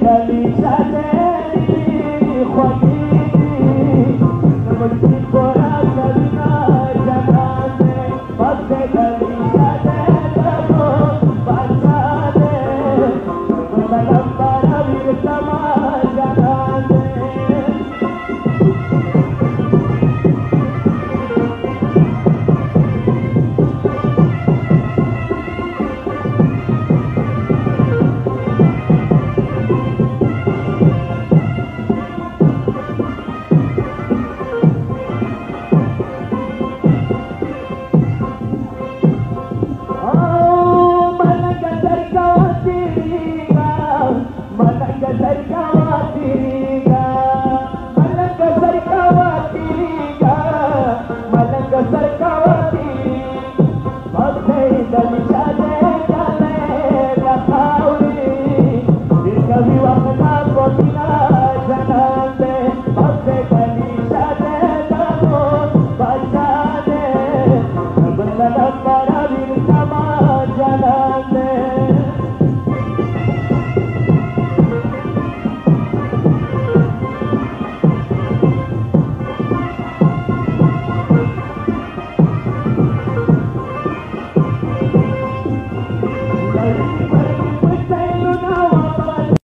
Dali